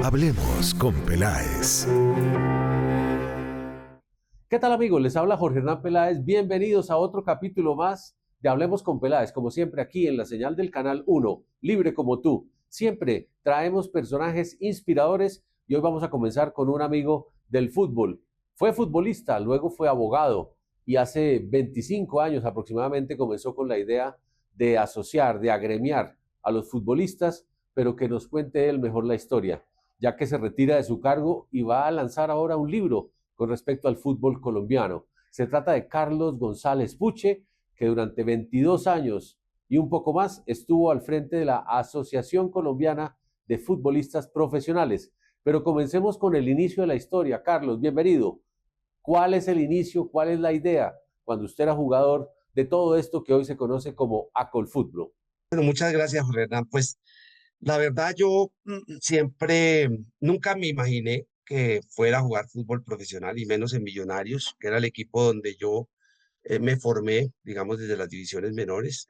Hablemos con Peláez. ¿Qué tal, amigos? Les habla Jorge Hernán Peláez. Bienvenidos a otro capítulo más de Hablemos con Peláez. Como siempre, aquí en la señal del Canal 1, libre como tú. Siempre traemos personajes inspiradores y hoy vamos a comenzar con un amigo del fútbol. Fue futbolista, luego fue abogado y hace 25 años aproximadamente comenzó con la idea de asociar, de agremiar a los futbolistas, pero que nos cuente él mejor la historia, ya que se retira de su cargo y va a lanzar ahora un libro con respecto al fútbol colombiano. Se trata de Carlos González Puche, que durante 22 años y un poco más estuvo al frente de la Asociación Colombiana de Futbolistas Profesionales. Pero comencemos con el inicio de la historia. Carlos, bienvenido. ¿Cuál es el inicio? ¿Cuál es la idea cuando usted era jugador de todo esto que hoy se conoce como Acolfutbol? Bueno, muchas gracias, Jorge Hernán. Pues la verdad yo siempre, nunca me imaginé que fuera a jugar fútbol profesional y menos en Millonarios, que era el equipo donde yo me formé, digamos, desde las divisiones menores.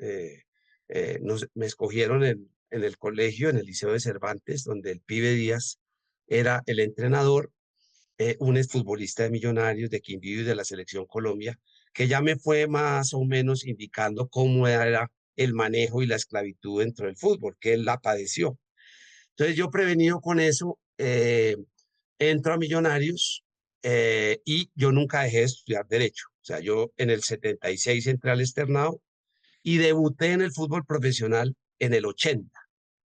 Me escogieron en el colegio, en el Liceo de Cervantes, donde el Pibe Díaz era el entrenador, un exfutbolista de Millonarios, de Quindío y de la Selección Colombia, que ya me fue más o menos indicando cómo era el manejo y la esclavitud dentro del fútbol, que él la padeció. Entonces yo prevenido con eso, entro a Millonarios y yo nunca dejé de estudiar Derecho. O sea, yo en el 76 entré al externado y debuté en el fútbol profesional en el 80.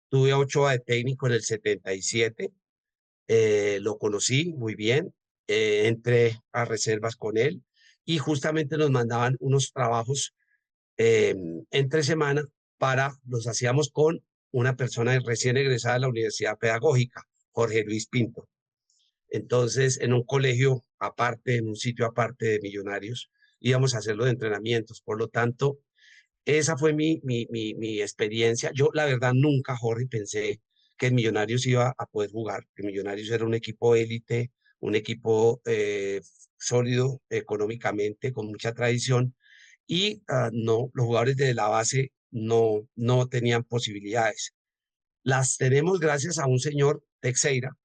Tuve a Ochoa de técnico en el 77, lo conocí muy bien, entré a reservas con él y justamente nos mandaban unos trabajos eh, entre semana los hacíamos con una persona recién egresada de la Universidad Pedagógica, Jorge Luis Pinto. Entonces, en un colegio aparte, en un sitio aparte de Millonarios, íbamos a hacerlo de entrenamientos. Por lo tanto, esa fue mi experiencia. Yo, la verdad, nunca, Jorge, pensé que el Millonarios iba a poder jugar, que Millonarios era un equipo élite, un equipo sólido económicamente, con mucha tradición, y no, los jugadores de la base no tenían posibilidades. Las tenemos gracias a un señor Teixeira,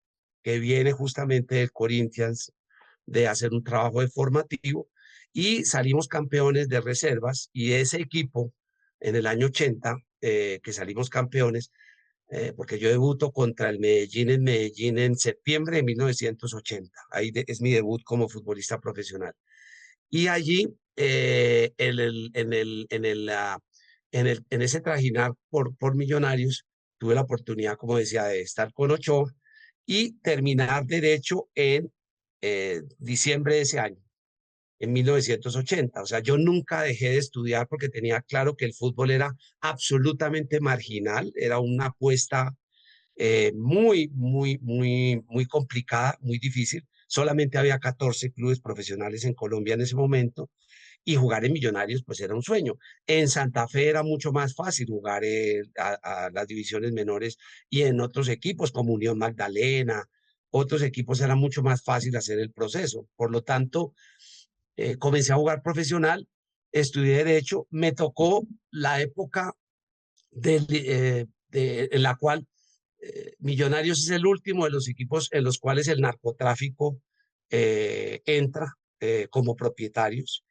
que viene justamente del Corinthians, de hacer un trabajo de formativo, y salimos campeones de reservas, y ese equipo, en el año 80, que salimos campeones, porque yo debuto contra el Medellín en Medellín en septiembre de 1980. Ahí es mi debut como futbolista profesional. Y allí, en ese trajinar por Millonarios, tuve la oportunidad, como decía, de estar con Ochoa y terminar derecho en diciembre de ese año, en 1980. O sea, yo nunca dejé de estudiar porque tenía claro que el fútbol era absolutamente marginal, era una apuesta muy complicada, muy difícil. Solamente había 14 clubes profesionales en Colombia en ese momento y jugar en Millonarios pues era un sueño. En Santa Fe era mucho más fácil jugar a las divisiones menores y en otros equipos como Unión Magdalena, otros equipos era mucho más fácil hacer el proceso. Por lo tanto, comencé a jugar profesional, estudié Derecho, me tocó la época en la cual Millonarios es el último de los equipos en los cuales el narcotráfico entra como propietarios.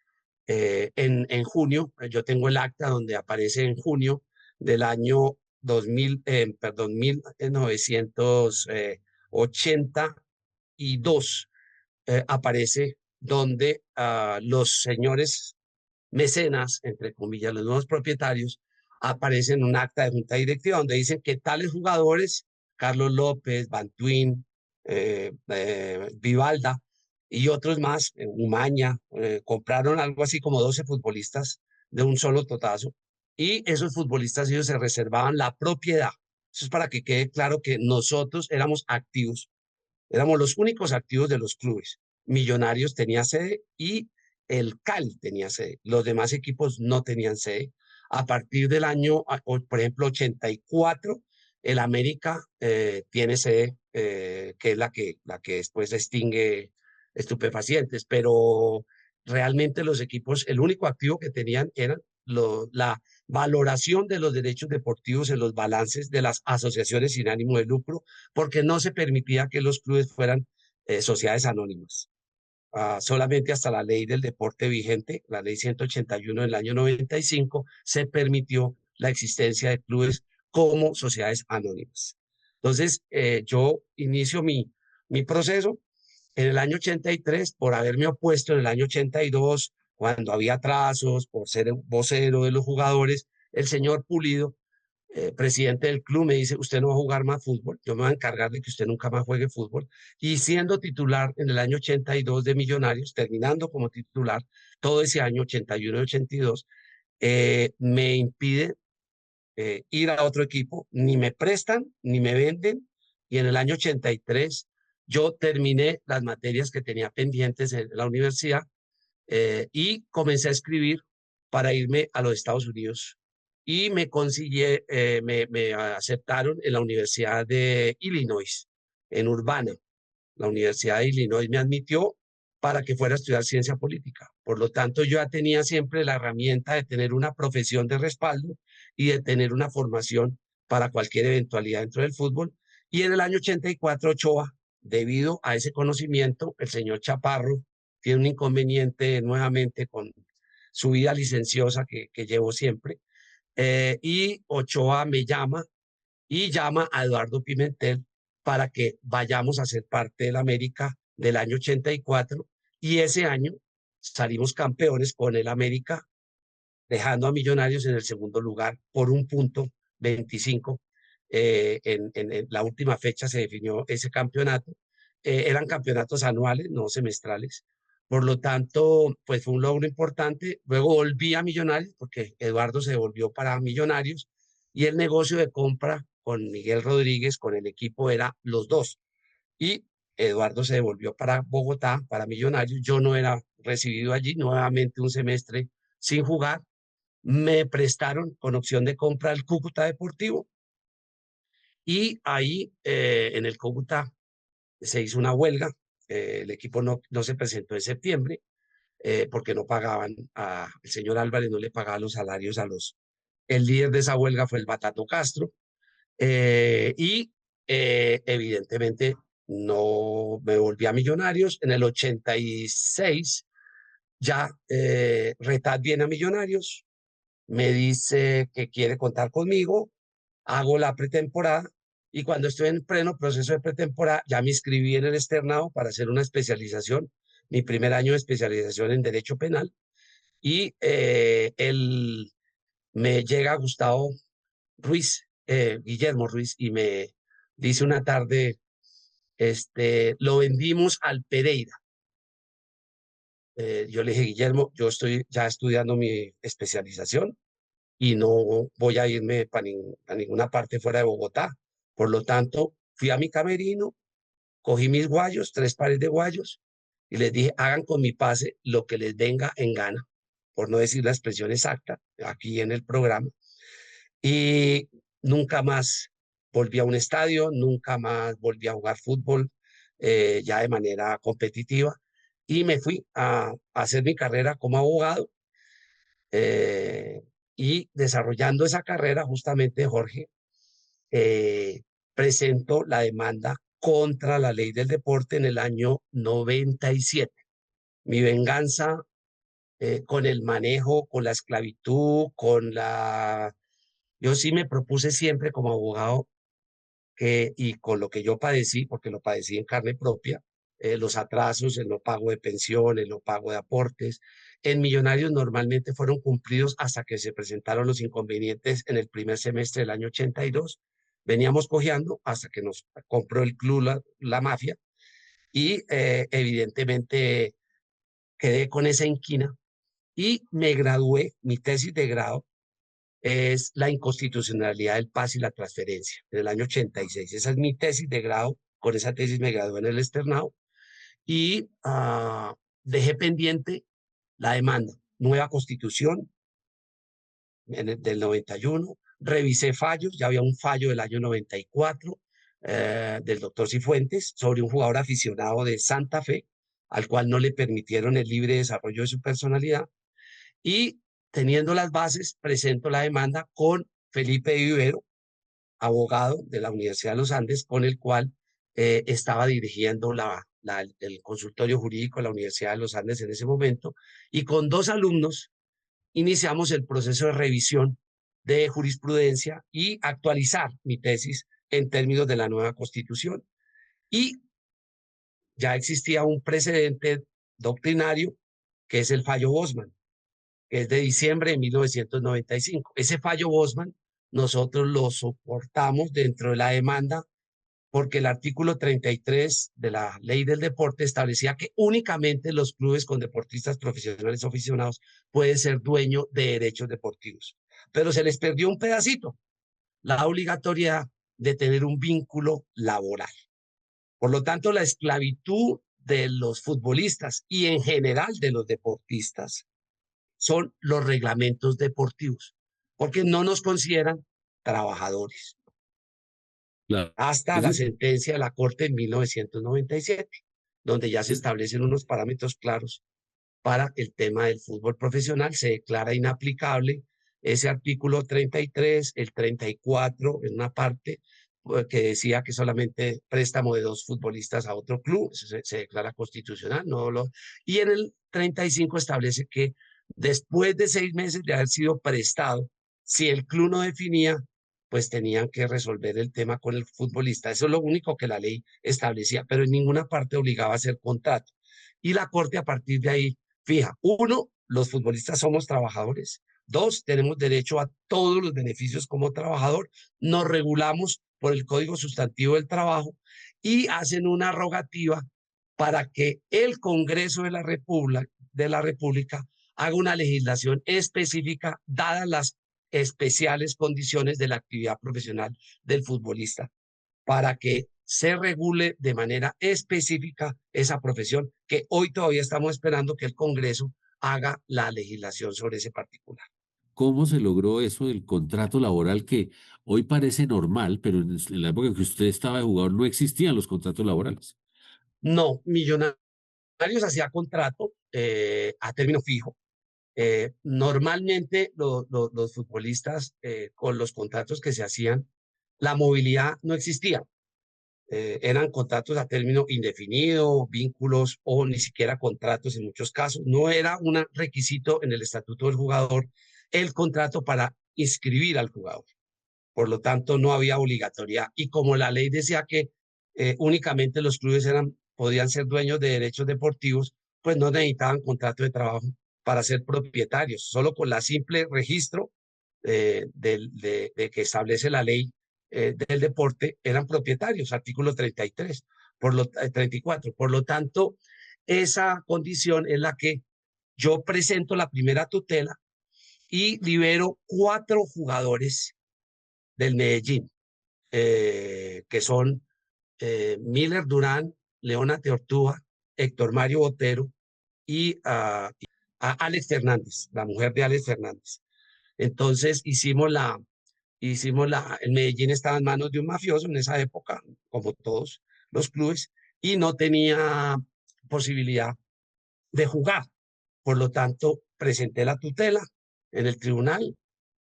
En junio, yo tengo el acta donde aparece en junio del año 2000, perdón, 1982, aparece donde los señores mecenas, entre comillas, los nuevos propietarios, aparecen en un acta de junta directiva donde dicen que tales jugadores, Carlos López, Bantuín, Vivalda y otros más, Umaña, compraron algo así como 12 futbolistas de un solo totazo y esos futbolistas ellos se reservaban la propiedad. Eso es para que quede claro que nosotros éramos activos, éramos los únicos activos de los clubes. Millonarios tenía sede y el Cali tenía sede. Los demás equipos no tenían sede. A partir del año, por ejemplo, 84, el América tiene sede, que es la que después extingue estupefacientes, pero realmente los equipos, el único activo que tenían eran valoración de los derechos deportivos en los balances de las asociaciones sin ánimo de lucro, porque no se permitía que los clubes fueran sociedades anónimas. Solamente hasta la ley del deporte vigente, la ley 181 del año 95, se permitió la existencia de clubes como sociedades anónimas. Entonces, yo inicio mi proceso en el año 83 por haberme opuesto en el año 82, cuando había atrasos, por ser vocero de los jugadores. El señor Pulido, presidente del club, me dice: usted no va a jugar más fútbol, yo me voy a encargar de que usted nunca más juegue fútbol. Y siendo titular en el año 82 de Millonarios, terminando como titular todo ese año 81 y 82, me impide ir a otro equipo, ni me prestan, ni me venden. Y en el año 83 yo terminé las materias que tenía pendientes en la universidad, y comencé a escribir para irme a los Estados Unidos. Y me aceptaron en la Universidad de Illinois, en Urbana. La Universidad de Illinois me admitió para que fuera a estudiar ciencia política. Por lo tanto, yo ya tenía siempre la herramienta de tener una profesión de respaldo y de tener una formación para cualquier eventualidad dentro del fútbol. Y en el año 84, Ochoa, debido a ese conocimiento, el señor Chaparro tiene un inconveniente nuevamente con su vida licenciosa que llevo siempre. Y Ochoa me llama y llama a Eduardo Pimentel para que vayamos a ser parte del América del año 84, y ese año salimos campeones con el América, dejando a Millonarios en el segundo lugar por un punto 25. En la última fecha se definió ese campeonato. Eran campeonatos anuales, no semestrales. Por lo tanto, pues fue un logro importante. Luego volví a Millonarios porque Eduardo se volvió para Millonarios, y el negocio de compra con Miguel Rodríguez, con el equipo, era los dos. Y Eduardo se devolvió para Bogotá, para Millonarios. Yo no era recibido allí, nuevamente un semestre sin jugar. Me prestaron con opción de compra el Cúcuta Deportivo, y ahí en el Cúcuta se hizo una huelga. El equipo no se presentó en septiembre, porque no pagaban, el señor Álvarez no le pagaba los salarios a los... El líder de esa huelga fue el Batato Castro, y evidentemente no me volví a Millonarios. En el 86 ya Retad viene a Millonarios, me dice que quiere contar conmigo, hago la pretemporada, y cuando estoy en pleno proceso de pretemporada ya me inscribí en el externado para hacer una especialización, mi primer año de especialización en Derecho Penal. Y me llega Gustavo Ruiz, Guillermo Ruiz, y me dice una tarde: lo vendimos al Pereira. Yo le dije: Guillermo, yo estoy ya estudiando mi especialización y no voy a irme a ninguna parte fuera de Bogotá. Por lo tanto, fui a mi camerino, cogí mis guayos, 3 pares de guayos, y les dije: hagan con mi pase lo que les venga en gana, por no decir la expresión exacta aquí en el programa. Y nunca más volví a un estadio, nunca más volví a jugar fútbol, ya de manera competitiva, y me fui a hacer mi carrera como abogado. eh, y desarrollando esa carrera, justamente, Jorge, eh, presento la demanda contra la ley del deporte en el año 97. Mi venganza, con el manejo, con la esclavitud, Yo sí me propuse siempre como abogado, y con lo que yo padecí, porque lo padecí en carne propia, los atrasos, el no pago de pensión, el no pago de aportes, en Millonarios normalmente fueron cumplidos hasta que se presentaron los inconvenientes en el primer semestre del año 82. Veníamos cojeando hasta que nos compró el club la mafia, y evidentemente quedé con esa inquina y me gradué. Mi tesis de grado es la inconstitucionalidad del pase y la transferencia, en el año 86. Esa es mi tesis de grado. Con esa tesis me gradué en el externado, y dejé pendiente la demanda. Nueva constitución del 91. Revisé fallos, ya había un fallo del año 94, del doctor Cifuentes, sobre un jugador aficionado de Santa Fe, al cual no le permitieron el libre desarrollo de su personalidad. Y teniendo las bases, presento la demanda con Felipe Vivero, abogado de la Universidad de los Andes, con el cual estaba dirigiendo el consultorio jurídico de la Universidad de los Andes en ese momento, y con 2 alumnos iniciamos el proceso de revisión de jurisprudencia y actualizar mi tesis en términos de la nueva Constitución. Y ya existía un precedente doctrinario que es el fallo Bosman, que es de diciembre de 1995. Ese fallo Bosman nosotros lo soportamos dentro de la demanda porque el artículo 33 de la Ley del Deporte establecía que únicamente los clubes con deportistas profesionales o aficionados pueden ser dueños de derechos deportivos. Pero se les perdió un pedacito, la obligatoriedad de tener un vínculo laboral. Por lo tanto, la esclavitud de los futbolistas y en general de los deportistas son los reglamentos deportivos, porque no nos consideran trabajadores. Claro. Hasta la sentencia de la Corte en 1997, donde ya se establecen unos parámetros claros para el tema del fútbol profesional. Se declara inaplicable ese artículo 33, el 34 en una parte que decía que solamente préstamo de 2 futbolistas a otro club, eso se declara constitucional, y en el 35 establece que después de 6 meses de haber sido prestado, si el club no definía, pues tenían que resolver el tema con el futbolista. Eso es lo único que la ley establecía, pero en ninguna parte obligaba a hacer contrato. Y la Corte a partir de ahí fija, 1, los futbolistas somos trabajadores. 2, tenemos derecho a todos los beneficios como trabajador. Nos regulamos por el Código Sustantivo del Trabajo y hacen una rogativa para que el Congreso de la República haga una legislación específica dadas las especiales condiciones de la actividad profesional del futbolista, para que se regule de manera específica esa profesión, que hoy todavía estamos esperando que el Congreso haga la legislación sobre ese particular. ¿Cómo se logró eso del contrato laboral que hoy parece normal, pero en la época en que usted estaba de jugador no existían los contratos laborales? No, Millonarios hacía contrato a término fijo. Normalmente los futbolistas con los contratos que se hacían, la movilidad no existía. Eran contratos a término indefinido, vínculos o ni siquiera contratos en muchos casos. No era un requisito en el estatuto del jugador el contrato para inscribir al jugador. Por lo tanto, no había obligatoriedad. Y como la ley decía que únicamente los clubes podían ser dueños de derechos deportivos, pues no necesitaban contrato de trabajo para ser propietarios. Solo con la simple registro de que establece la ley del deporte eran propietarios, artículo 33, 34. Por lo tanto, esa condición es la que yo presento la primera tutela y libero 4 jugadores del Medellín, que son Miller Durán, Leona Teortúa, Héctor Mario Botero y a Alex Fernández, la mujer de Alex Fernández. Entonces el Medellín estaba en manos de un mafioso en esa época, como todos los clubes, y no tenía posibilidad de jugar. Por lo tanto, presenté la tutela en el tribunal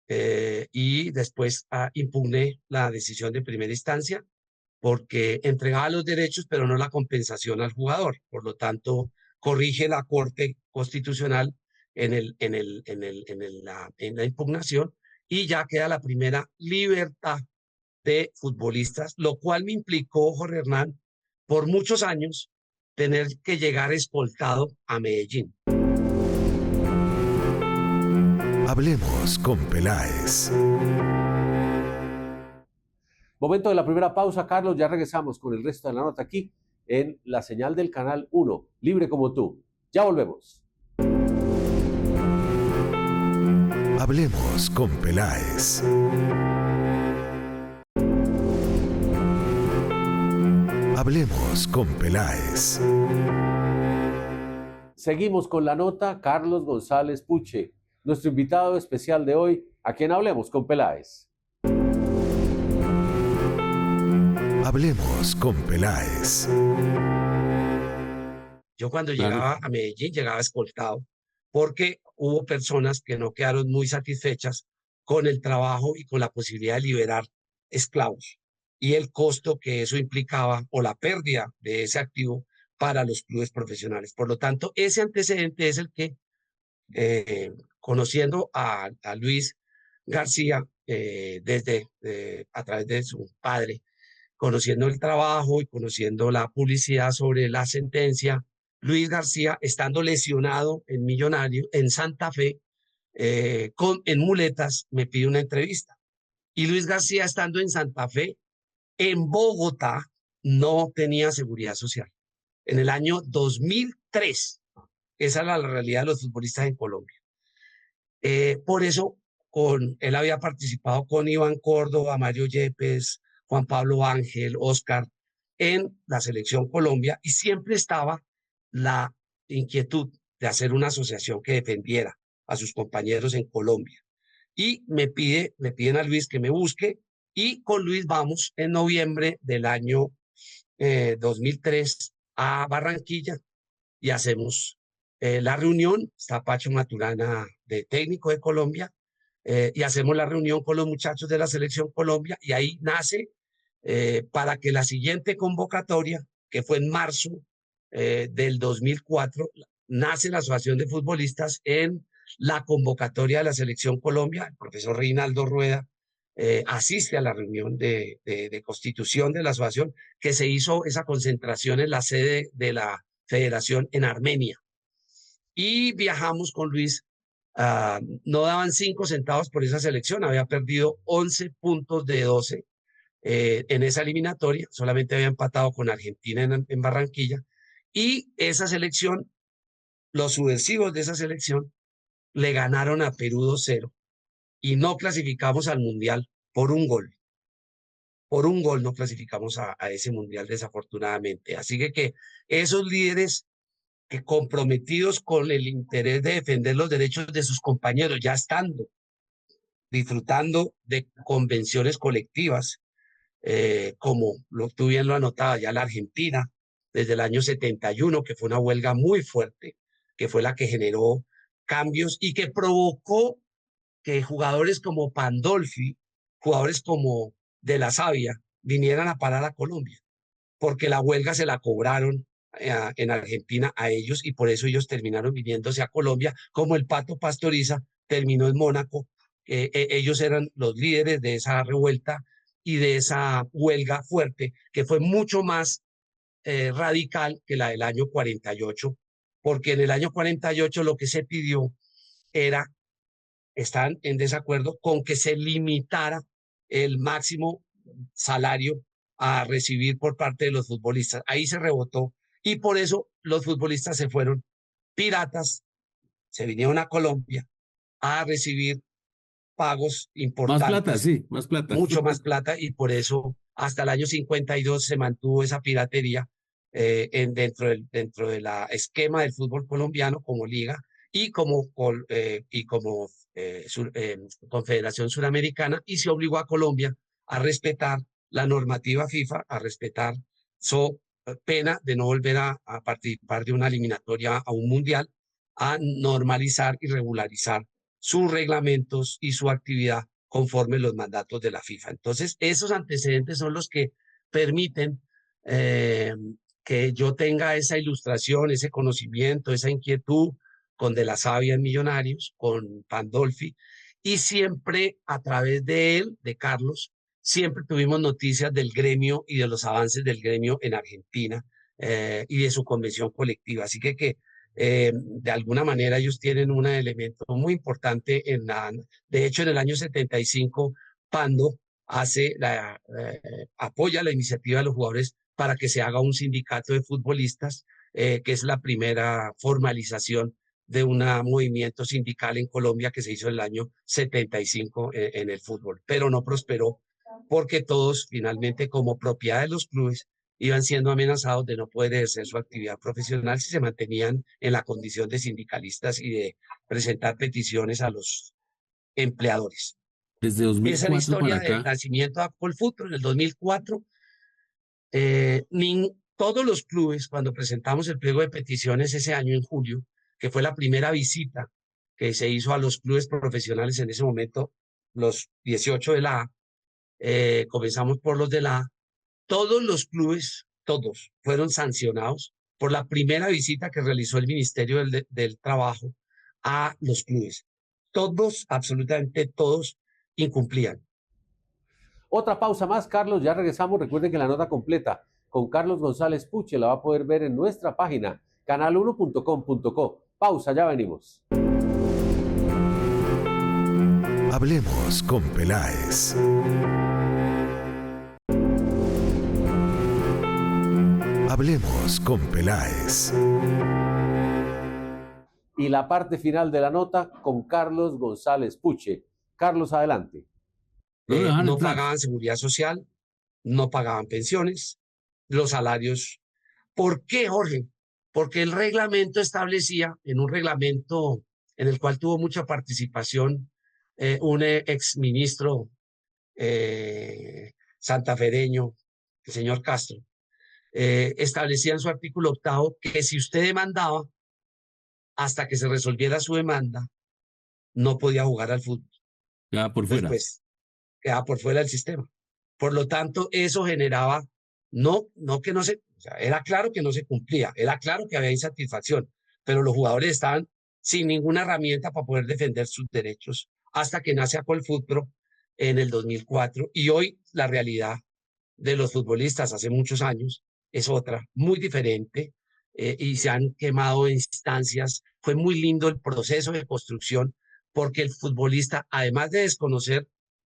y después impugné la decisión de primera instancia porque entregaba los derechos, pero no la compensación al jugador. Por lo tanto, corrige la Corte Constitucional en la impugnación y ya queda la primera libertad de futbolistas, lo cual me implicó, Jorge Hernán, por muchos años tener que llegar escoltado a Medellín. Hablemos con Peláez. Momento de la primera pausa, Carlos. Ya regresamos con el resto de la nota aquí en la señal del Canal 1, Libre como tú. Ya volvemos. Hablemos con Peláez. Hablemos con Peláez. Seguimos con la nota. Carlos González Puche, nuestro invitado especial de hoy, a quien hablemos con Peláez. Hablemos con Peláez. Yo cuando llegaba a Medellín, llegaba escoltado porque hubo personas que no quedaron muy satisfechas con el trabajo y con la posibilidad de liberar esclavos y el costo que eso implicaba o la pérdida de ese activo para los clubes profesionales. Por lo tanto, ese antecedente es el que, conociendo a Luis García a través de su padre, conociendo el trabajo y conociendo la publicidad sobre la sentencia, Luis García, estando lesionado en Millonario, en Santa Fe, en muletas, me pide una entrevista. Y Luis García, estando en Santa Fe, en Bogotá, no tenía seguridad social. En el año 2003, esa era la realidad de los futbolistas en Colombia. Por eso, él había participado con Iván Córdoba, Mario Yepes, Juan Pablo Ángel, Oscar, en la selección Colombia, y siempre estaba la inquietud de hacer una asociación que defendiera a sus compañeros en Colombia. Y me piden a Luis que me busque, y con Luis vamos en noviembre del año 2003 a Barranquilla y hacemos la reunión. Está Pacho Maturana de técnico de Colombia, y hacemos la reunión con los muchachos de la selección Colombia, y ahí nace para que la siguiente convocatoria, que fue en marzo del 2004, nace la Asociación de Futbolistas en la convocatoria de la selección Colombia. El profesor Reinaldo Rueda asiste a la reunión de constitución de la asociación, que se hizo esa concentración en la sede de la federación en Armenia. Y viajamos con Luis. No daban 5 centavos por esa selección, había perdido 11 puntos de 12 en esa eliminatoria, solamente había empatado con Argentina en Barranquilla, y esa selección, los subversivos de esa selección, le ganaron a Perú 2-0 y no clasificamos al Mundial por un gol. Por un gol no clasificamos a ese Mundial, desafortunadamente. Así que esos líderes comprometidos con el interés de defender los derechos de sus compañeros, ya estando disfrutando de convenciones colectivas, como tú bien lo anotabas, ya la Argentina, desde el año 71, que fue una huelga muy fuerte, que fue la que generó cambios y que provocó que jugadores como Pandolfi, jugadores como De la Savia, vinieran a parar a Colombia, porque la huelga se la cobraron en Argentina a ellos, y por eso ellos terminaron viniéndose a Colombia, como el Pato Pastoriza terminó en Mónaco. Ellos eran los líderes de esa revuelta y de esa huelga fuerte, que fue mucho más radical que la del año 48, porque en el año 48 lo que se pidió era, están en desacuerdo con que se limitara el máximo salario a recibir por parte de los futbolistas. Ahí se rebotó, y por eso los futbolistas se fueron piratas, se vinieron a Colombia a recibir pagos Más plata, importantes, sí, más plata. mucho más plata, y por eso hasta el año 52 se mantuvo esa piratería dentro de la esquema del fútbol colombiano como liga y como Confederación Suramericana, y se obligó a Colombia a respetar la normativa FIFA, a respetar su pena de no volver a participar de una eliminatoria a un mundial, a normalizar y regularizar sus reglamentos y su actividad conforme los mandatos de la FIFA. Entonces, esos antecedentes son los que permiten que yo tenga esa ilustración, ese conocimiento, esa inquietud con De la Savia en Millonarios, con Pandolfi, y siempre a través de él, de Carlos, siempre tuvimos noticias del gremio y de los avances del gremio en Argentina, y de su convención colectiva. Así que de alguna manera ellos tienen un elemento muy importante de hecho, en el año 75, Pando apoya la iniciativa de los jugadores para que se haga un sindicato de futbolistas, que es la primera formalización de un movimiento sindical en Colombia, que se hizo en el año 75 en el fútbol, pero no prosperó, porque todos finalmente, como propiedad de los clubes, iban siendo amenazados de no poder ejercer su actividad profesional si se mantenían en la condición de sindicalistas y de presentar peticiones a los empleadores. Desde Esa es la 2004 para historia del acá. nacimiento de Colfutro. En el 2004, todos los clubes, cuando presentamos el pliego de peticiones ese año en julio, que fue la primera visita que se hizo a los clubes profesionales en ese momento, los 18 de la A, comenzamos por los de la A, todos los clubes, todos, fueron sancionados por la primera visita que realizó el Ministerio del Trabajo a los clubes. Todos, absolutamente todos, incumplían. Otra pausa más, Carlos, ya regresamos. Recuerden que la nota completa con Carlos González Puche la va a poder ver en nuestra página canal1.com.co. Pausa, ya venimos. Hablemos con Peláez. Hablemos con Peláez. Y la parte final de la nota con Carlos González Puche. Carlos, adelante. No pagaban seguridad social, no pagaban pensiones, los salarios. ¿Por qué, Jorge? Porque el reglamento establecía, en un reglamento en el cual tuvo mucha participación un exministro santafereño, el señor Castro, establecía en su artículo 8 que si usted demandaba hasta que se resolviera su demanda, no podía jugar al fútbol. Quedaba por fuera. Pues, quedaba por fuera del sistema. Por lo tanto, eso generaba, no que no se, o sea, era claro que no se cumplía, era claro que había insatisfacción, pero los jugadores estaban sin ninguna herramienta para poder defender sus derechos hasta que nace Acolfutpro en el 2004. Y hoy la realidad de los futbolistas hace muchos años es otra, muy diferente, y se han quemado instancias. Fue muy lindo el proceso de construcción porque el futbolista, además de desconocer,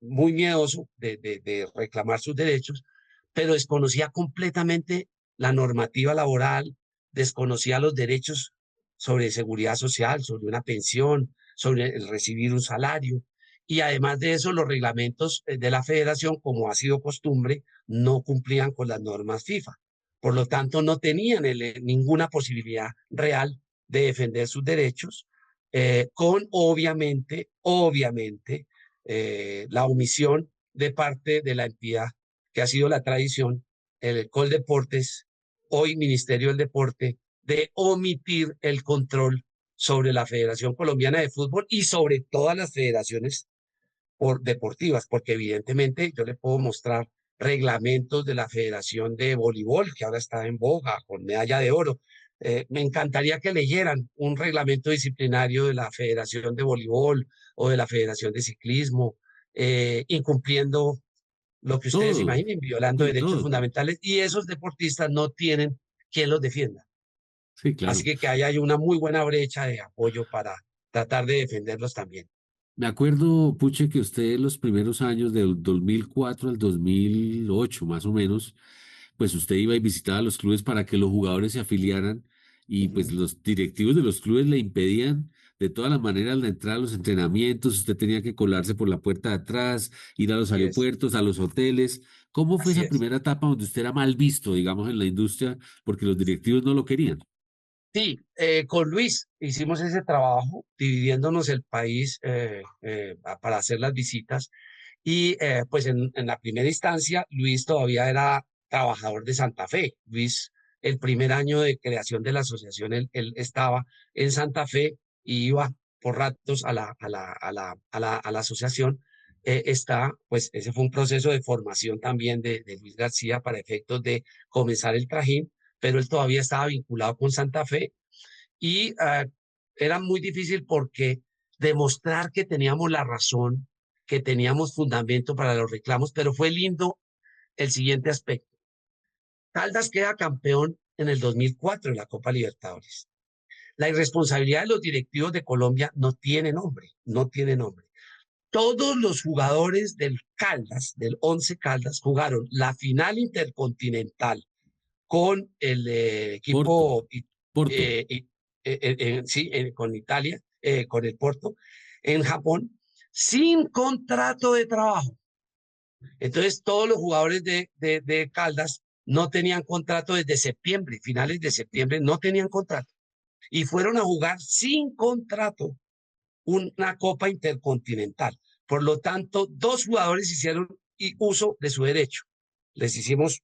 muy miedoso de reclamar sus derechos, pero desconocía completamente la normativa laboral, desconocía los derechos sobre seguridad social, sobre una pensión, sobre el recibir un salario. Y además de eso, los reglamentos de la federación, como ha sido costumbre, no cumplían con las normas FIFA. Por lo tanto, no tenían ninguna posibilidad real de defender sus derechos, con obviamente, la omisión de parte de la entidad que ha sido la tradición, el Coldeportes, hoy Ministerio del Deporte, de omitir el control sobre la Federación Colombiana de Fútbol y sobre todas las federaciones deportivas, porque evidentemente yo le puedo mostrar reglamentos de la Federación de Voleibol, que ahora está en boga, con medalla de oro. Me encantaría que leyeran un reglamento disciplinario de la Federación de Voleibol o de la Federación de Ciclismo, incumpliendo lo que ustedes imaginen, violando derechos fundamentales, y esos deportistas no tienen quien los defienda. Sí, claro. Así que ahí hay una muy buena brecha de apoyo para tratar de defenderlos también. Me acuerdo, Puche, que usted en los primeros años del 2004 al 2008, más o menos, pues usted iba y visitaba los clubes para que los jugadores se afiliaran y pues los directivos de los clubes le impedían de todas las maneras la entrada a los entrenamientos, usted tenía que colarse por la puerta de atrás, ir a los aeropuertos, a los hoteles. ¿Cómo fue esa primera etapa donde usted era mal visto, digamos, en la industria porque los directivos no lo querían? Sí, con Luis hicimos ese trabajo, dividiéndonos el país para hacer las visitas. Y pues en la primera instancia, Luis todavía era trabajador de Santa Fe. Luis, el primer año de creación de la asociación, él estaba en Santa Fe y iba por ratos a la asociación. Pues ese fue un proceso de formación también de Luis García para efectos de comenzar el trajín, pero él todavía estaba vinculado con Santa Fe y era muy difícil porque demostrar que teníamos la razón, que teníamos fundamento para los reclamos, pero fue lindo el siguiente aspecto. Caldas queda campeón en el 2004 en la Copa Libertadores. La irresponsabilidad de los directivos de Colombia no tiene nombre, no tiene nombre. Todos los jugadores del Caldas, del 11 Caldas, jugaron la final intercontinental con el equipo Porto. Con Italia, con el Porto, en Japón, sin contrato de trabajo. Entonces, todos los jugadores de Caldas no tenían contrato desde septiembre, finales de septiembre, no tenían contrato. Y fueron a jugar sin contrato una Copa Intercontinental. Por lo tanto, 2 jugadores hicieron uso de su derecho. Les hicimos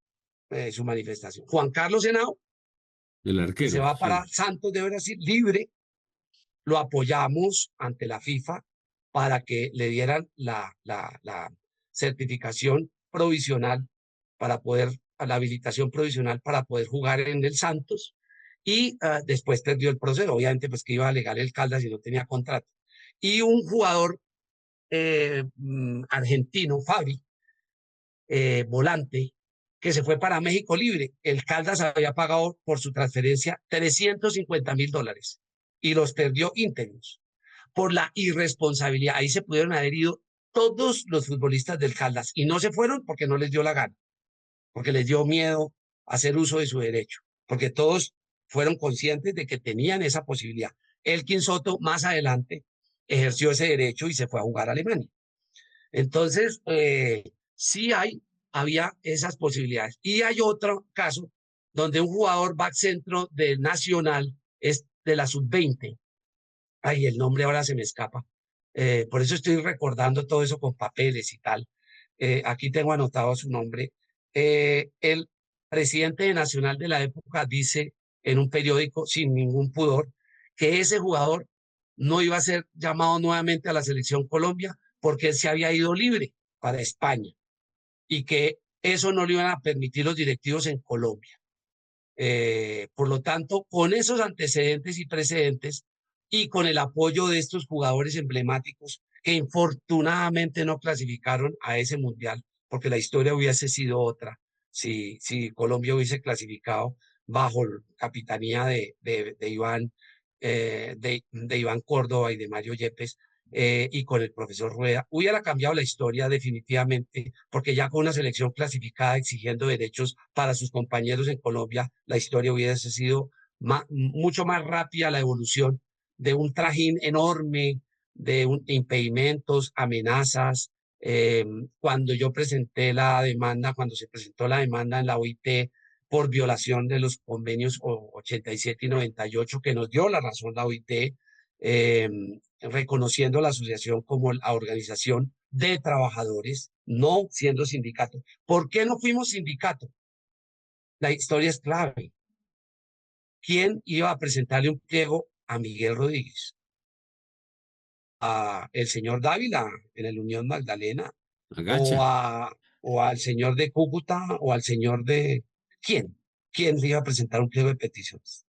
su manifestación. Juan Carlos Henao, el arquero, que se va para Santos de Brasil, libre, lo apoyamos ante la FIFA para que le dieran la certificación provisional para poder, a la habilitación provisional para poder jugar en el Santos, y después perdió el proceso, obviamente pues que iba a alegar el Caldas y no tenía contrato. Y un jugador argentino, Fabri, volante, que se fue para México libre. El Caldas había pagado por su transferencia $350,000 y los perdió íntegros por la irresponsabilidad. Ahí se pudieron haber ido todos los futbolistas del Caldas y no se fueron porque no les dio la gana, porque les dio miedo hacer uso de su derecho, porque todos fueron conscientes de que tenían esa posibilidad. Elkin Soto más adelante ejerció ese derecho y se fue a jugar a Alemania. Entonces, sí había esas posibilidades. Y hay otro caso donde un jugador back centro del Nacional es de la sub-20. Ay, el nombre ahora se me escapa. Por eso estoy recordando todo eso con papeles y tal. Aquí tengo anotado su nombre. El presidente de Nacional de la época dice en un periódico sin ningún pudor que ese jugador no iba a ser llamado nuevamente a la selección Colombia porque él se había ido libre para España y que eso no le iban a permitir los directivos en Colombia. Por lo tanto, con esos antecedentes y precedentes y con el apoyo de estos jugadores emblemáticos que infortunadamente no clasificaron a ese mundial, porque la historia hubiese sido otra si Colombia hubiese clasificado bajo la capitanía de Iván Córdoba y de Mario Yepes, y con el profesor Rueda, hubiera cambiado la historia definitivamente, porque ya con una selección clasificada exigiendo derechos para sus compañeros en Colombia, la historia hubiese sido mucho más rápida, la evolución de un trajín enorme de impedimentos, amenazas. Cuando yo presenté la demanda, cuando se presentó la demanda en la OIT por violación de los convenios 87 y 98, que nos dio la razón la OIT, reconociendo la asociación como la organización de trabajadores, no siendo sindicato. ¿Por qué no fuimos sindicato? La historia es clave. ¿Quién iba a presentarle un pliego a Miguel Rodríguez? ¿A el señor Dávila en el Unión Magdalena? ¿O al señor de Cúcuta? ¿O al señor de... ¿Quién? ¿Quién iba a presentar un pliego de peticiones?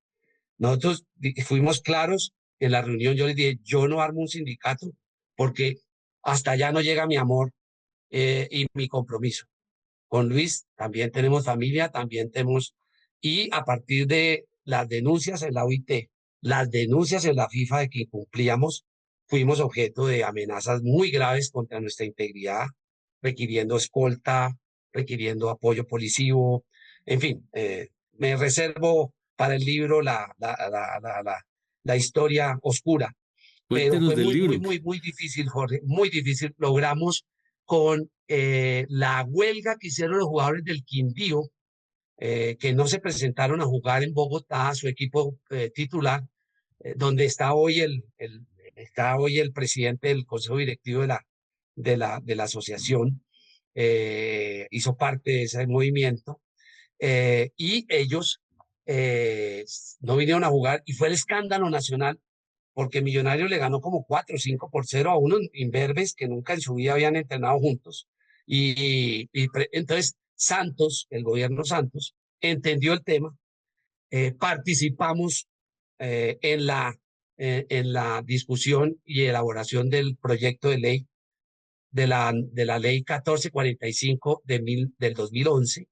Nosotros fuimos claros en la reunión. Yo les dije, yo no armo un sindicato porque hasta allá no llega mi amor y mi compromiso. Con Luis también tenemos familia, también tenemos... Y a partir de las denuncias en la OIT, las denuncias en la FIFA de que incumplíamos, fuimos objeto de amenazas muy graves contra nuestra integridad, requiriendo escolta, requiriendo apoyo policivo, en fin, me reservo para el libro la historia oscura. Pero Cuéntenos fue del libro. muy difícil, Jorge, muy difícil. Logramos con la huelga que hicieron los jugadores del Quindío, que no se presentaron a jugar en Bogotá, su equipo titular, donde está hoy el presidente del consejo directivo de la asociación, hizo parte de ese movimiento, y ellos no vinieron a jugar, y fue el escándalo nacional, porque Millonarios le ganó como 4 o 5-0 a unos imberbes que nunca en su vida habían entrenado juntos. Entonces Santos, el gobierno Santos, entendió el tema, participamos en la discusión y elaboración del proyecto de ley, de la ley 1445 del 2011.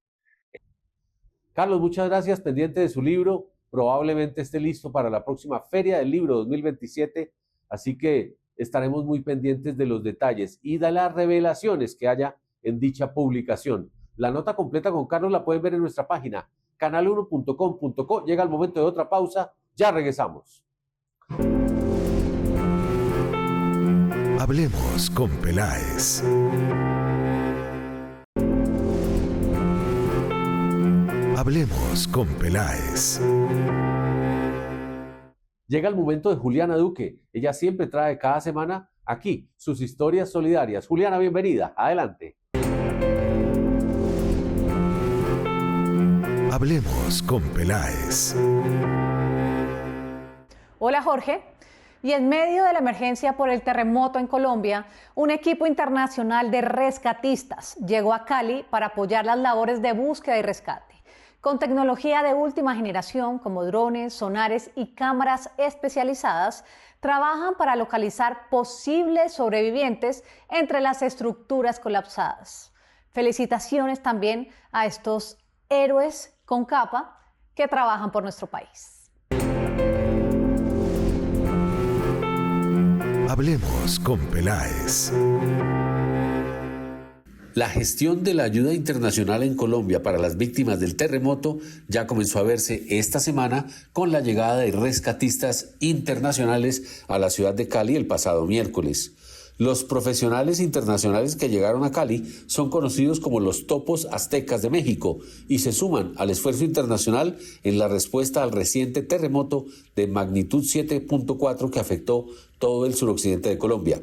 Carlos, muchas gracias. Pendiente de su libro. Probablemente esté listo para la próxima Feria del Libro 2027. Así que estaremos muy pendientes de los detalles y de las revelaciones que haya en dicha publicación. La nota completa con Carlos la pueden ver en nuestra página canal1.com.co. Llega el momento de otra pausa. Ya regresamos. Hablemos con Peláez. Hablemos con Peláez. Llega el momento de Juliana Duque. Ella siempre trae cada semana aquí sus historias solidarias. Juliana, bienvenida. Adelante. Hablemos con Peláez. Hola Jorge. Y en medio de la emergencia por el terremoto en Colombia, un equipo internacional de rescatistas llegó a Cali para apoyar las labores de búsqueda y rescate. Con tecnología de última generación como drones, sonares y cámaras especializadas, trabajan para localizar posibles sobrevivientes entre las estructuras colapsadas. Felicitaciones también a estos héroes con capa que trabajan por nuestro país. Hablemos con Peláez. La gestión de la ayuda internacional en Colombia para las víctimas del terremoto ya comenzó a verse esta semana con la llegada de rescatistas internacionales a la ciudad de Cali el pasado miércoles. Los profesionales internacionales que llegaron a Cali son conocidos como los Topos Aztecas de México y se suman al esfuerzo internacional en la respuesta al reciente terremoto de magnitud 7.4 que afectó todo el suroccidente de Colombia.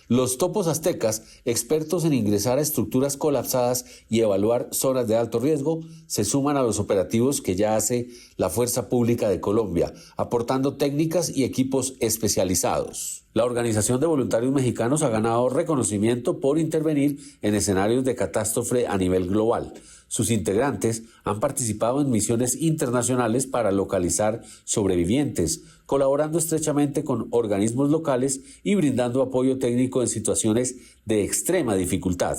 Los Topos Aztecas, expertos en ingresar a estructuras colapsadas y evaluar zonas de alto riesgo, se suman a los operativos que ya hace la Fuerza Pública de Colombia, aportando técnicas y equipos especializados. La Organización de Voluntarios Mexicanos ha ganado reconocimiento por intervenir en escenarios de catástrofe a nivel global. Sus integrantes han participado en misiones internacionales para localizar sobrevivientes, colaborando estrechamente con organismos locales y brindando apoyo técnico en situaciones de extrema dificultad.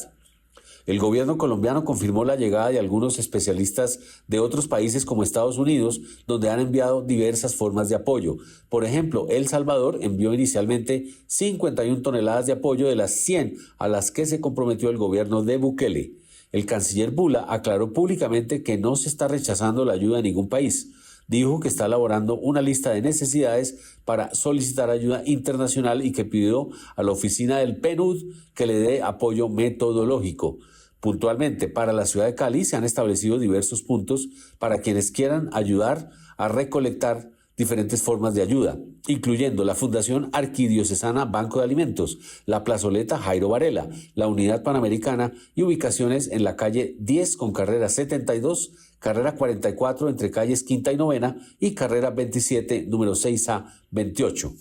El gobierno colombiano confirmó la llegada de algunos especialistas de otros países como Estados Unidos, donde han enviado diversas formas de apoyo. Por ejemplo, El Salvador envió inicialmente 51 toneladas de apoyo de las 100 a las que se comprometió el gobierno de Bukele. El canciller Bula aclaró públicamente que no se está rechazando la ayuda de ningún país. Dijo que está elaborando una lista de necesidades para solicitar ayuda internacional y que pidió a la oficina del PNUD que le dé apoyo metodológico. Puntualmente, para la ciudad de Cali se han establecido diversos puntos para quienes quieran ayudar a recolectar diferentes formas de ayuda, incluyendo la Fundación Arquidiocesana Banco de Alimentos, la Plazoleta Jairo Varela, la Unidad Panamericana y ubicaciones en la calle 10 con carrera 72, carrera 44 entre calles Quinta y Novena y carrera 27, número 6A 28.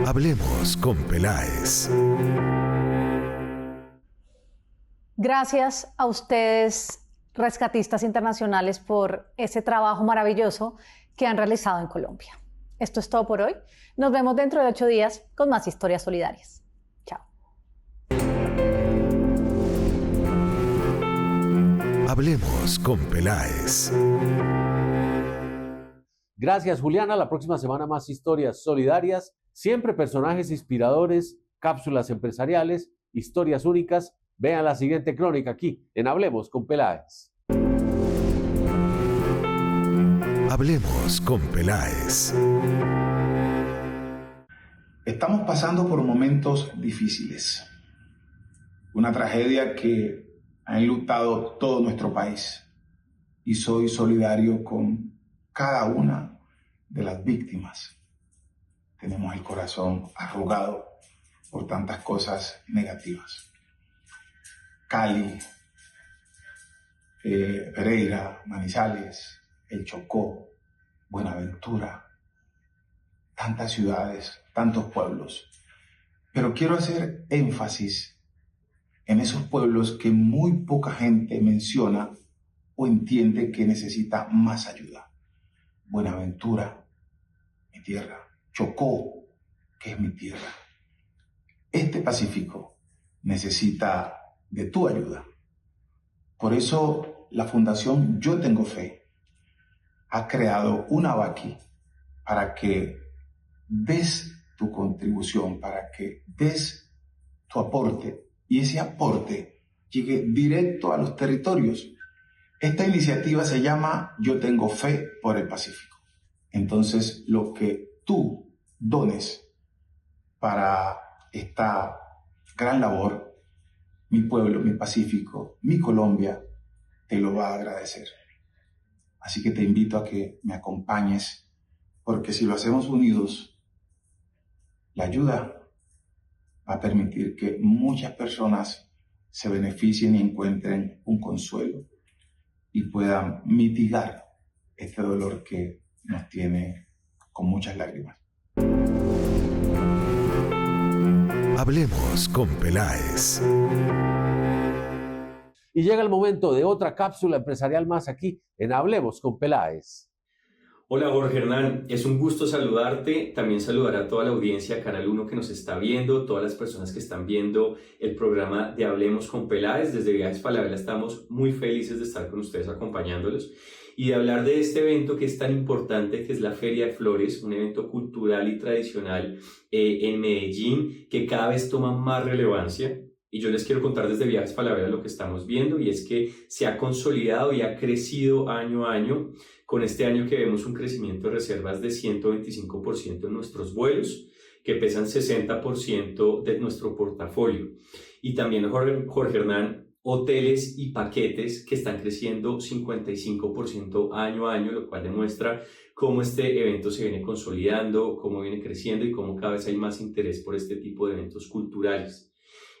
Hablemos con Peláez. Gracias a ustedes, rescatistas internacionales, por ese trabajo maravilloso que han realizado en Colombia. Esto es todo por hoy. Nos vemos dentro de 8 días con más historias solidarias. Chao. Hablemos con Peláez. Gracias, Juliana. La próxima semana más historias solidarias, siempre personajes inspiradores, cápsulas empresariales, historias únicas. Vean la siguiente crónica aquí en Hablemos con Peláez. Hablemos con Peláez. Estamos pasando por momentos difíciles. Una tragedia que ha enlutado todo nuestro país. Y soy solidario con cada una de las víctimas. Tenemos el corazón arrugado por tantas cosas negativas. Cali, Pereira, Manizales, El Chocó, Buenaventura, tantas ciudades, tantos pueblos. Pero quiero hacer énfasis en esos pueblos que muy poca gente menciona o entiende que necesita más ayuda. Buenaventura, mi tierra. Chocó, que es mi tierra. Este Pacífico necesita de tu ayuda. Por eso la Fundación Yo Tengo Fe ha creado una Vaki para que des tu contribución, para que des tu aporte y ese aporte llegue directo a los territorios. Esta iniciativa se llama Yo Tengo Fe por el Pacífico. Entonces, lo que tú dones para esta gran labor, mi pueblo, mi Pacífico, mi Colombia, te lo va a agradecer. Así que te invito a que me acompañes, porque si lo hacemos unidos, la ayuda va a permitir que muchas personas se beneficien y encuentren un consuelo y puedan mitigar este dolor que nos tiene con muchas lágrimas. Hablemos con Peláez. Y llega el momento de otra cápsula empresarial más aquí en Hablemos con Peláez. Hola Jorge Hernán, es un gusto saludarte, también saludar a toda la audiencia Canal 1 que nos está viendo, todas las personas que están viendo el programa de Hablemos con Peláez. Desde Viajes Falabella estamos muy felices de estar con ustedes acompañándolos y de hablar de este evento que es tan importante, que es la Feria de Flores, un evento cultural y tradicional en Medellín que cada vez toma más relevancia. Y yo les quiero contar desde Viajes Falabella lo que estamos viendo, y es que se ha consolidado y ha crecido año a año. Con este año que vemos un crecimiento de reservas de 125% en nuestros vuelos, que pesan 60% de nuestro portafolio. Y también, Jorge Hernán, hoteles y paquetes que están creciendo 55% año a año, lo cual demuestra cómo este evento se viene consolidando, cómo viene creciendo y cómo cada vez hay más interés por este tipo de eventos culturales.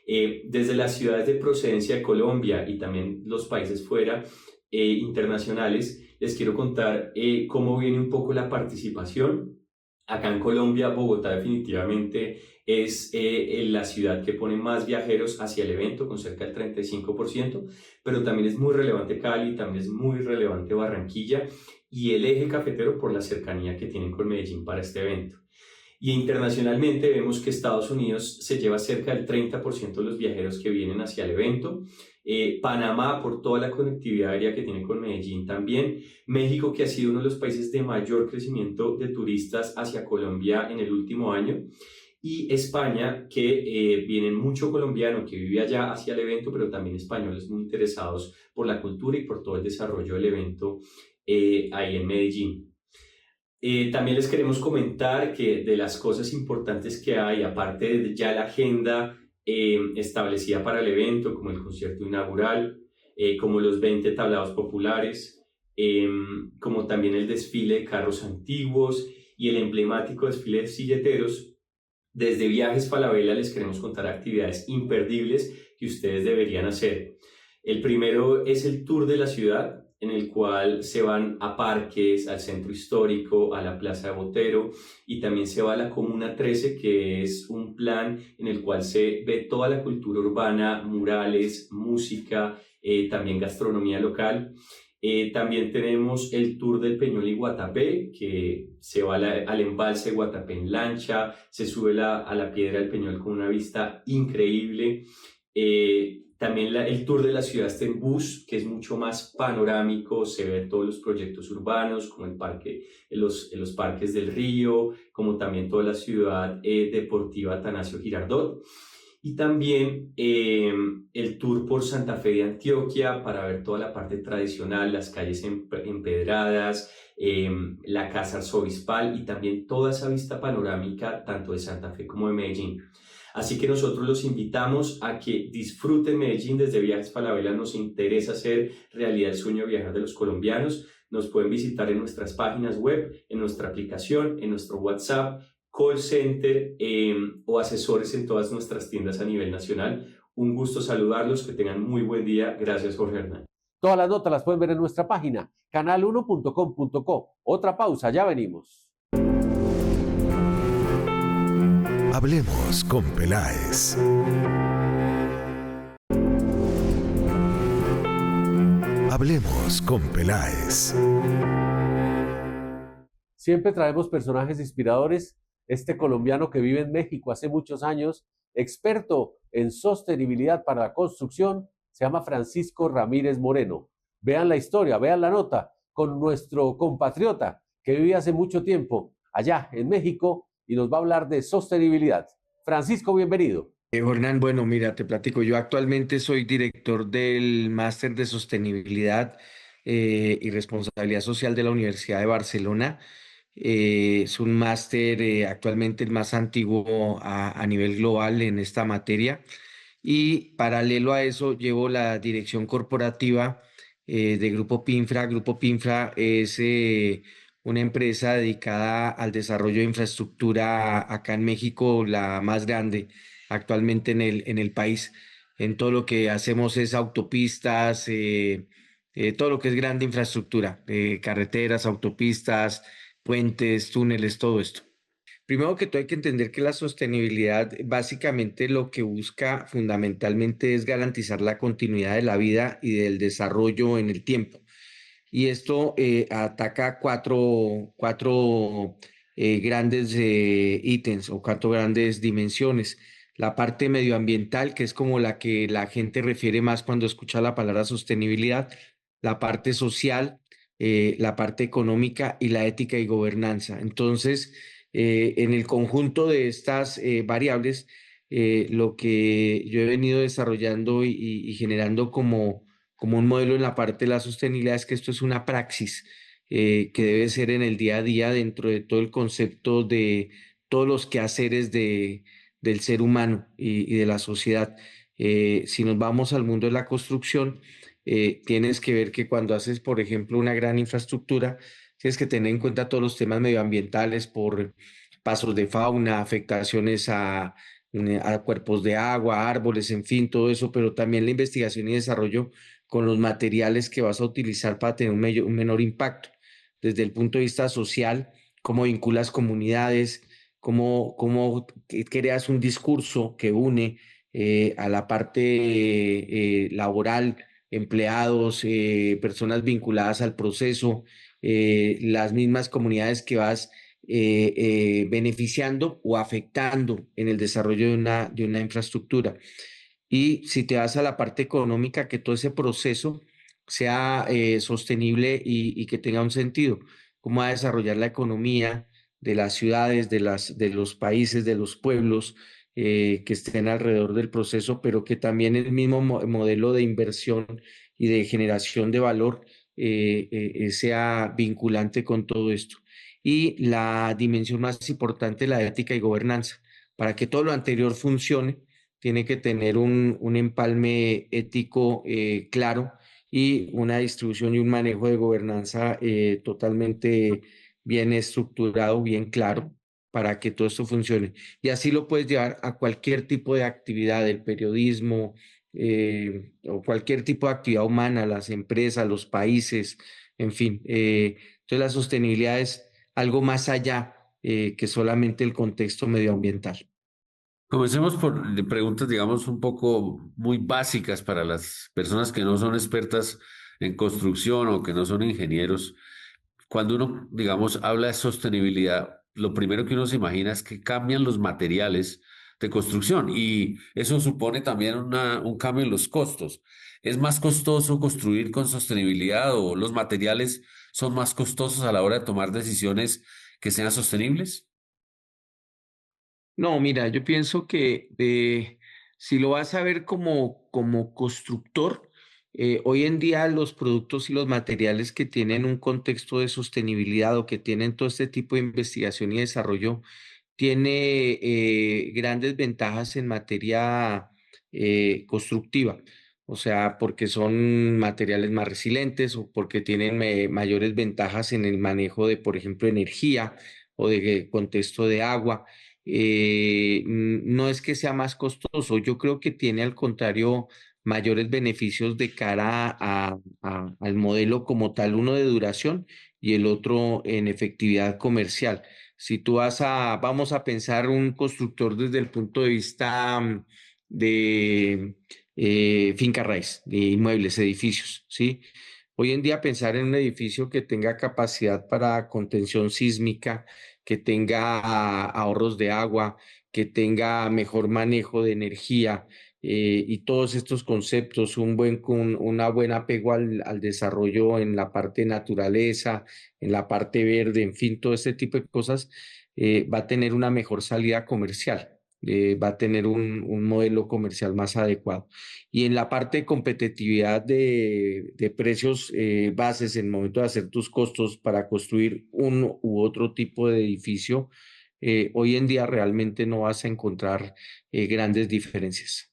Desde las ciudades de procedencia de Colombia y también los países fuera internacionales, les quiero contar cómo viene un poco la participación. Acá en Colombia, Bogotá definitivamente es la ciudad que pone más viajeros hacia el evento, con cerca del 35%, pero también es muy relevante Cali, también es muy relevante Barranquilla y el eje cafetero por la cercanía que tienen con Medellín para este evento. Y internacionalmente vemos que Estados Unidos se lleva cerca del 30% de los viajeros que vienen hacia el evento. Panamá por toda la conectividad aérea que tiene con Medellín también. México, que ha sido uno de los países de mayor crecimiento de turistas hacia Colombia en el último año. Y España, que vienen mucho colombiano que vive allá hacia el evento, pero también españoles muy interesados por la cultura y por todo el desarrollo del evento ahí en Medellín. También les queremos comentar que de las cosas importantes que hay, aparte de ya la agenda establecida para el evento, como el concierto inaugural, como los 20 tablados populares, como también el desfile de carros antiguos y el emblemático desfile de silleteros, desde Viajes Falabella les queremos contar actividades imperdibles que ustedes deberían hacer. El primero es el tour de la ciudad, en el cual se van a parques, al centro histórico, a la Plaza de Botero, y también se va a la Comuna 13, que es un plan en el cual se ve toda la cultura urbana, murales, música, también gastronomía local. También tenemos el tour del Peñol y Guatapé, que se va al embalse de Guatapé en lancha, se sube a la piedra del Peñol con una vista increíble. También el tour de la ciudad está en bus, que es mucho más panorámico, se ven todos los proyectos urbanos, como el parque, los parques del río, como también toda la ciudad deportiva Atanasio Girardot. Y también el tour por Santa Fe de Antioquia para ver toda la parte tradicional, las calles empedradas, la casa arzobispal y también toda esa vista panorámica tanto de Santa Fe como de Medellín. Así que nosotros los invitamos a que disfruten Medellín. Desde Viajes Falabella nos interesa hacer realidad el sueño de viajar de los colombianos. Nos pueden visitar en nuestras páginas web, en nuestra aplicación, en nuestro WhatsApp, call center o asesores en todas nuestras tiendas a nivel nacional. Un gusto saludarlos, que tengan muy buen día. Gracias, Jorge Hernán. Todas las notas las pueden ver en nuestra página, canal1.com.co. Otra pausa, ya venimos. Hablemos con Peláez. Hablemos con Peláez. Siempre traemos personajes inspiradores. Este colombiano que vive en México hace muchos años, experto en sostenibilidad para la construcción, se llama Francisco Ramírez Moreno. Vean la historia, vean la nota con nuestro compatriota que vive hace mucho tiempo allá en México y nos va a hablar de sostenibilidad. Francisco, bienvenido. Hernán, bueno, mira, te platico. Yo actualmente soy director del Máster de Sostenibilidad y Responsabilidad Social de la Universidad de Barcelona. Es un máster actualmente el más antiguo a nivel global en esta materia. Y paralelo a eso, llevo la dirección corporativa de Grupo Pinfra. Grupo Pinfra es una empresa dedicada al desarrollo de infraestructura acá en México, la más grande actualmente en el país. En todo lo que hacemos es autopistas, todo lo que es grande infraestructura, carreteras, autopistas, puentes, túneles, todo esto. Primero que todo hay que entender que la sostenibilidad básicamente lo que busca fundamentalmente es garantizar la continuidad de la vida y del desarrollo en el tiempo. Y esto ataca cuatro grandes ítems o cuatro grandes dimensiones. La parte medioambiental, que es como la que la gente refiere más cuando escucha la palabra sostenibilidad, la parte social, la parte económica y la ética y gobernanza. Entonces, en el conjunto de estas variables, lo que yo he venido desarrollando y generando como un modelo en la parte de la sostenibilidad es que esto es una praxis que debe ser en el día a día dentro de todo el concepto de todos los quehaceres del ser humano y de la sociedad. Si nos vamos al mundo de la construcción, tienes que ver que cuando haces, por ejemplo, una gran infraestructura, tienes que tener en cuenta todos los temas medioambientales por pasos de fauna, afectaciones a cuerpos de agua, árboles, en fin, todo eso, pero también la investigación y desarrollo con los materiales que vas a utilizar para tener un menor impacto. Desde el punto de vista social, cómo vinculas comunidades, cómo creas un discurso que une a la parte laboral, empleados, personas vinculadas al proceso, las mismas comunidades que vas beneficiando o afectando en el desarrollo de una infraestructura. Y si te vas a la parte económica, que todo ese proceso sea sostenible y que tenga un sentido. Cómo va a desarrollar la economía de las ciudades, de los países, de los pueblos que estén alrededor del proceso, pero que también el mismo modelo de inversión y de generación de valor sea vinculante con todo esto. Y la dimensión más importante, la ética y gobernanza. Para que todo lo anterior funcione, tiene que tener un empalme ético claro y una distribución y un manejo de gobernanza totalmente bien estructurado, bien claro, para que todo esto funcione. Y así lo puedes llevar a cualquier tipo de actividad, del periodismo o cualquier tipo de actividad humana, las empresas, los países, en fin. Entonces la sostenibilidad es algo más allá que solamente el contexto medioambiental. Comencemos por preguntas, digamos, un poco muy básicas para las personas que no son expertas en construcción o que no son ingenieros. Cuando uno, digamos, habla de sostenibilidad, lo primero que uno se imagina es que cambian los materiales de construcción y eso supone también un cambio en los costos. ¿Es más costoso construir con sostenibilidad o los materiales son más costosos a la hora de tomar decisiones que sean sostenibles? No, mira, yo pienso que si lo vas a ver como constructor, hoy en día los productos y los materiales que tienen un contexto de sostenibilidad o que tienen todo este tipo de investigación y desarrollo, tiene grandes ventajas en materia constructiva. O sea, porque son materiales más resilientes o porque tienen mayores ventajas en el manejo de, por ejemplo, energía o de contexto de agua. No es que sea más costoso, yo creo que tiene al contrario mayores beneficios de cara al modelo como tal, uno de duración y el otro en efectividad comercial. Si tú vamos a pensar un constructor desde el punto de vista de finca raíz, de inmuebles, edificios, ¿sí? Hoy en día pensar en un edificio que tenga capacidad para contención sísmica, que tenga ahorros de agua, que tenga mejor manejo de energía y todos estos conceptos, una buen apego al desarrollo en la parte de naturaleza, en la parte verde, en fin, todo este tipo de cosas, va a tener una mejor salida comercial. Va a tener un modelo comercial más adecuado. Y en la parte de competitividad de precios bases en el momento de hacer tus costos para construir uno u otro tipo de edificio, hoy en día realmente no vas a encontrar grandes diferencias.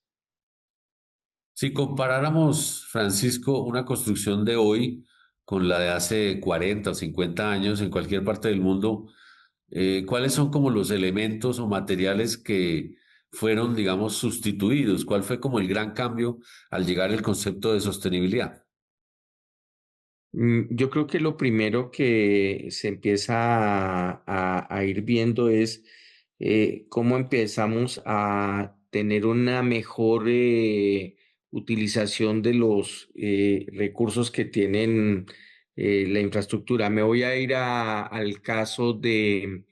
Si comparáramos, Francisco, una construcción de hoy con la de hace 40 o 50 años en cualquier parte del mundo, ¿cuáles son como los elementos o materiales que fueron, digamos, sustituidos? ¿Cuál fue como el gran cambio al llegar el concepto de sostenibilidad? Yo creo que lo primero que se empieza a ir viendo es cómo empezamos a tener una mejor utilización de los recursos que tienen la infraestructura. Me voy a ir al caso de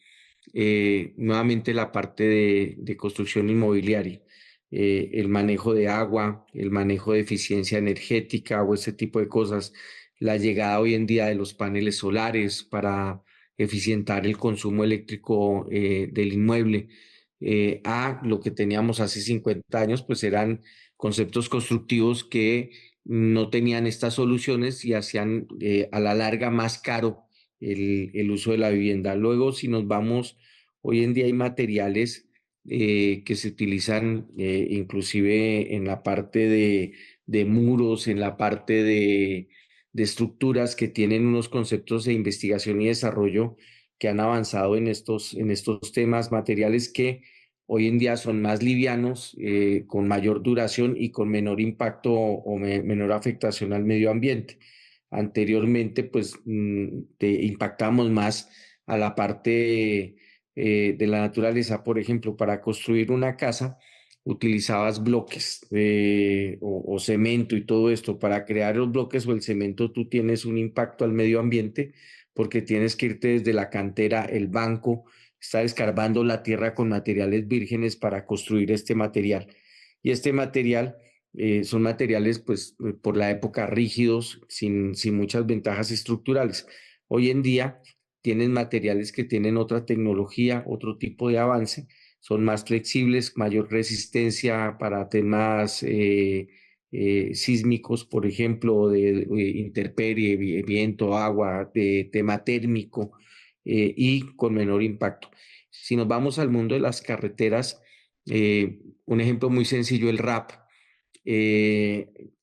nuevamente la parte de construcción inmobiliaria. El manejo de agua, el manejo de eficiencia energética o ese tipo de cosas, la llegada hoy en día de los paneles solares para eficientar el consumo eléctrico del inmueble, a lo que teníamos hace 50 años, pues eran conceptos constructivos que no tenían estas soluciones y hacían a la larga más caro el uso de la vivienda. Luego, si nos vamos, hoy en día hay materiales que se utilizan inclusive en la parte de muros, en la parte de estructuras que tienen unos conceptos de investigación y desarrollo que han avanzado en estos temas, materiales que hoy en día son más livianos, con mayor duración y con menor impacto o menor afectación al medio ambiente. Anteriormente, pues, impactamos más a la parte de la naturaleza. Por ejemplo, para construir una casa utilizabas bloques o cemento y todo esto. Para crear los bloques o el cemento, tú tienes un impacto al medio ambiente porque tienes que irte desde la cantera, el banco, estar escarbando la tierra con materiales vírgenes para construir este material. Y este material son materiales, pues, por la época rígidos, sin muchas ventajas estructurales. Hoy en día tienen materiales que tienen otra tecnología, otro tipo de avance, son más flexibles, mayor resistencia para temas sísmicos, por ejemplo, de intemperie, viento, agua, de tema térmico y con menor impacto. Si nos vamos al mundo de las carreteras, un ejemplo muy sencillo, el RAP.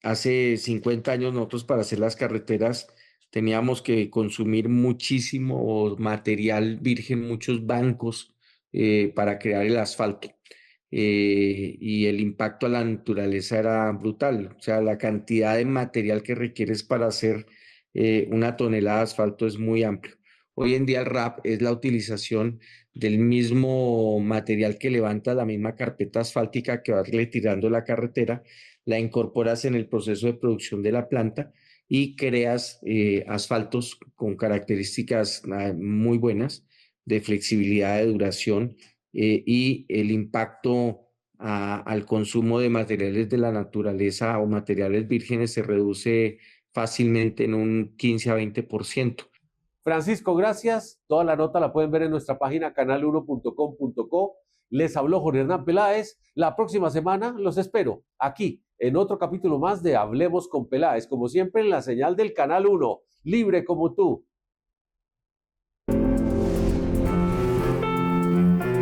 Hace 50 años nosotros para hacer las carreteras teníamos que consumir muchísimo material virgen, muchos bancos para crear el asfalto. Y el impacto a la naturaleza era brutal. O sea, la cantidad de material que requieres para hacer una tonelada de asfalto es muy amplio. Hoy en día el RAP es la utilización del mismo material que levanta la misma carpeta asfáltica que va retirando la carretera, la incorporas en el proceso de producción de la planta y creas asfaltos con características muy buenas de flexibilidad, de duración y el impacto al consumo de materiales de la naturaleza o materiales vírgenes se reduce fácilmente en un 15 a 20%. Francisco, gracias. Toda la nota la pueden ver en nuestra página canal1.com.co. Les habló Jorge Hernán Peláez. La próxima semana los espero aquí en otro capítulo más de Hablemos con Peláez, como siempre en la señal del Canal 1, libre como tú.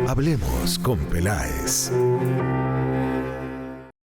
Hablemos con Peláez.